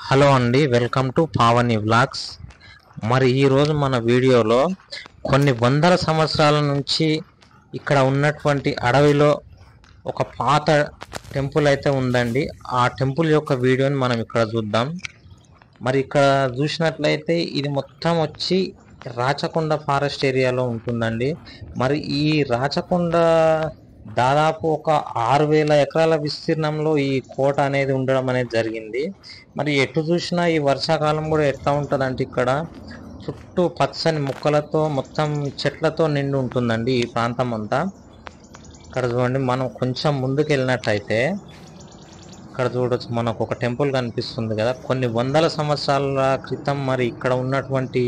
Hello అండి, welcome to Pavani vlogs. మరి ఈరోజు మన వీడియోలో కొన్ని వందల సంవత్సరాల నుంచి ఇక్కడ ఉన్నటువంటి అడవిలో ఒక పాత టెంపుల్ అయితే ఉందండి. ఆ టెంపుల్ యొక్క వీడియోని మనం ఇక్కడ చూద్దాం. మరి ఇక్కడ చూసినట్లయితే ఇది మొత్తం వచ్చి రాచకొండ ఫారెస్ట్ ఏరియాలో ఉంటుందండి. మరి ఈ రాచకొండ దాదాపు ఒక 6,000 ఎకరాల విస్తీర్ణంలో ఈ కోట అనేది ఉండడం అనేది జరిగింది. మరి ఎటు చూసినా ఈ వర్షాకాలం కూడా ఎట్లా ఉంటుందంటే ఇక్కడ చుట్టూ పచ్చని మొక్కలతో మొత్తం చెట్లతో నిండి ఉంటుందండి ఈ ప్రాంతం అంతా. ఇక్కడ చూడండి, మనం కొంచెం ముందుకు వెళ్ళినట్టయితే ఇక్కడ చూడొచ్చు, మనకు ఒక టెంపుల్ కనిపిస్తుంది కదా. కొన్ని వందల సంవత్సరాల క్రితం మరి ఇక్కడ ఉన్నటువంటి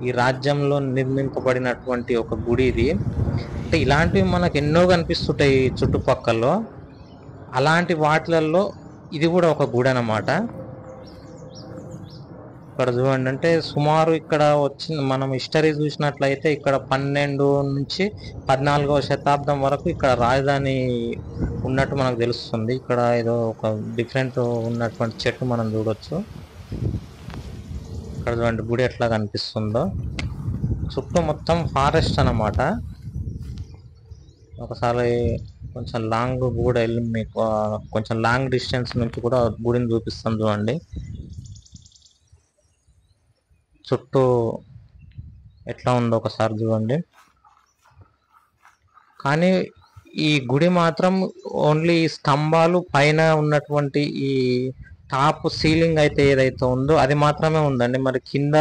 ఈ రాజ్యంలో నిర్మింపబడినటువంటి ఒక గుడి ఇది. అంటే ఇలాంటివి మనకు ఎన్నో కనిపిస్తుంటాయి చుట్టుపక్కల. అలాంటి వాటిలలో ఇది కూడా ఒక గుడి అన్నమాట. ఇక్కడ చూడండి, అంటే సుమారు ఇక్కడ వచ్చిన మనం హిస్టరీ చూసినట్లయితే ఇక్కడ 12 నుంచి 14వ శతాబ్దం వరకు ఇక్కడ రాజధాని ఉన్నట్టు మనకు తెలుస్తుంది. ఇక్కడ ఏదో ఒక డిఫరెంట్ ఉన్నటువంటి చెట్టు మనం చూడొచ్చు. ఇక్కడ చూడండి గుడి ఎట్లా కనిపిస్తుందో. చుట్టూ మొత్తం ఫారెస్ట్ అన్నమాట. ఒకసారి కొంచెం లాంగ్ కూడా వెళ్ళి మీకు కొంచెం లాంగ్ డిస్టెన్స్ నుంచి కూడా గుడిని చూపిస్తాం. చూడండి చుట్టూ ఎట్లా ఉందో ఒకసారి చూడండి. కానీ ఈ గుడి మాత్రం ఓన్లీ స్తంభాలు పైన ఉన్నటువంటి ఈ టాప్ సీలింగ్ అయితే ఏదైతే ఉందో అది మాత్రమే ఉందండి. మరి కింద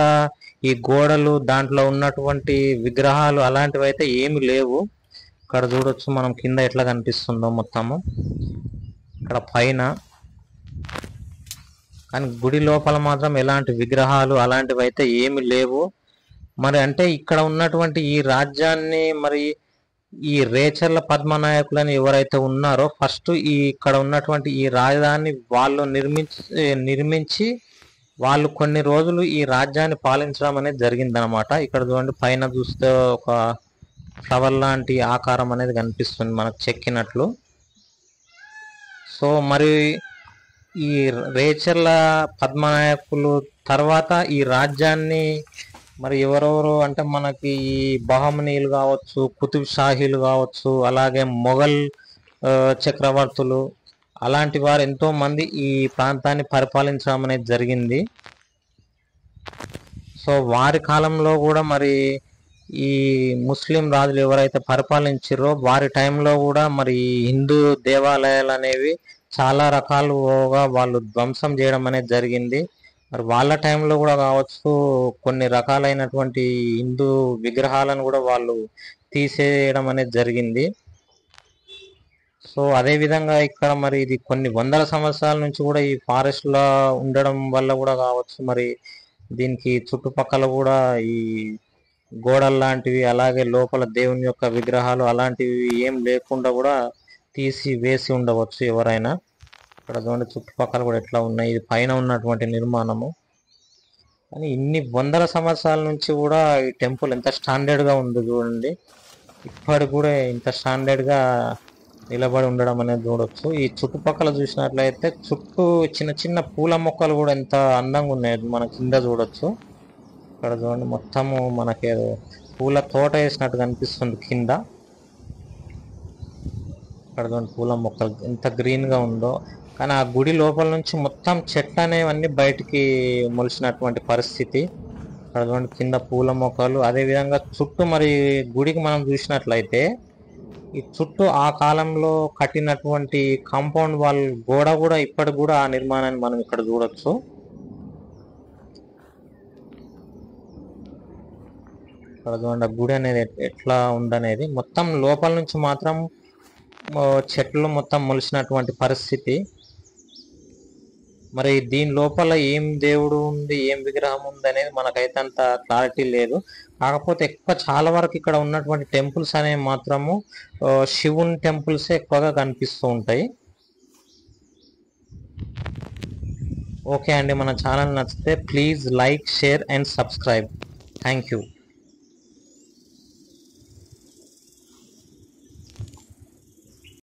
ఈ గోడలు దాంట్లో ఉన్నటువంటి విగ్రహాలు అలాంటివి అయితే ఏమి లేవు. ఇక్కడ చూడొచ్చు మనం కింద ఎట్లా కనిపిస్తుందో మొత్తము ఇక్కడ పైన. కానీ గుడి లోపల మాత్రం ఎలాంటి విగ్రహాలు అలాంటివి అయితే ఏమి లేవు. మరి అంటే ఇక్కడ ఉన్నటువంటి ఈ రాజ్యాన్ని మరి ఈ రేచర్ల పద్మనాయకులని ఎవరైతే ఉన్నారో ఫస్ట్ ఈ ఇక్కడ ఉన్నటువంటి ఈ రాజధాని వాళ్ళు నిర్మించి వాళ్ళు కొన్ని రోజులు ఈ రాజ్యాన్ని పాలించడం అనేది జరిగిందనమాట. ఇక్కడ చూడండి పైన చూస్తే ఒక ఫ్లవర్ లాంటి ఆకారం అనేది కనిపిస్తుంది మనకు చెక్కినట్లు. సో మరి ఈ రేచర్ల పద్మనాయకులు తర్వాత ఈ రాజ్యాన్ని మరి ఎవరెవరు అంటే మనకి ఈ బహమనీయులు కావచ్చు, కుతుబ్ షాహీలు కావచ్చు, అలాగే మొఘల్ చక్రవర్తులు అలాంటి వారు ఎంతో మంది ఈ ప్రాంతాన్ని పరిపాలించడం అనేది జరిగింది. సో వారి కాలంలో కూడా మరి ఈ ముస్లిం రాజులు ఎవరైతే పరిపాలించారో వారి టైంలో కూడా మరి హిందూ దేవాలయాలు అనేవి చాలా రకాలుగా వాళ్ళు ధ్వంసం చేయడం అనేది జరిగింది. మరి వాళ్ళ టైంలో కూడా కావచ్చు కొన్ని రకాలైనటువంటి హిందూ విగ్రహాలను కూడా వాళ్ళు తీసేయడం అనేది జరిగింది. సో అదే విధంగా ఇక్కడ మరి ఇది కొన్ని వందల సంవత్సరాల నుంచి కూడా ఈ ఫారెస్ట్లో ఉండడం వల్ల కూడా కావచ్చు మరి దీనికి చుట్టుపక్కల కూడా ఈ గోడలు లాంటివి అలాగే లోపల దేవుని యొక్క విగ్రహాలు అలాంటివి ఏం లేకుండా కూడా తీసి వేసి ఉండవచ్చు ఎవరైనా. ఇక్కడ చూడండి చుట్టుపక్కల కూడా ఎట్లా ఉన్నాయి. ఇది పైన ఉన్నటువంటి నిర్మాణము. కానీ ఇన్ని వందల సంవత్సరాల నుంచి కూడా ఈ టెంపుల్ ఎంత స్టాండర్డ్గా ఉంది చూడండి. ఇప్పటికి కూడా ఇంత స్టాండర్డ్గా నిలబడి ఉండడం అనేది చూడొచ్చు. ఈ చుట్టుపక్కల చూసినట్లయితే చుట్టూ చిన్న చిన్న పూల మొక్కలు కూడా ఎంత అందంగా ఉన్నాయి మన కింద చూడొచ్చు. ఇక్కడ చూడండి మొత్తము మనకి పూల తోట వేసినట్టు కనిపిస్తుంది కింద. ఇక్కడ చూడండి పూల మొక్కలు ఎంత గ్రీన్గా ఉందో. కానీ ఆ గుడి లోపల నుంచి మొత్తం చెట్లు అనేవన్నీ బయటికి మొలిచినటువంటి పరిస్థితి. ఇక్కడ చూడండి కింద పూల మొక్కలు. అదేవిధంగా చుట్టూ మరి గుడికి మనం చూసినట్లయితే ఈ చుట్టూ ఆ కాలంలో కట్టినటువంటి కాంపౌండ్ వాల్ గోడ కూడా ఇప్పటికి కూడా ఆ నిర్మాణాన్ని మనం ఇక్కడ చూడొచ్చు. ఇక్కడ చూడండి గుడి అనేది ఎట్లా ఉందనేది. మొత్తం లోపల నుంచి మాత్రం చెట్లు మొత్తం మొలిచినటువంటి పరిస్థితి. మరి దీని లోపల ఏం దేవుడు ఉంది, ఏం విగ్రహం ఉంది అనేది మనకైతే అంత క్లారిటీ లేదు. కాకపోతే ఎక్కువ చాలా వరకు ఇక్కడ ఉన్నటువంటి టెంపుల్స్ అనేవి మాత్రము శివుని టెంపుల్స్ ఎక్కువగా కనిపిస్తూ ఉంటాయి. ఓకే అండి, మన ఛానల్ నచ్చితే please like, share and subscribe. Thank you.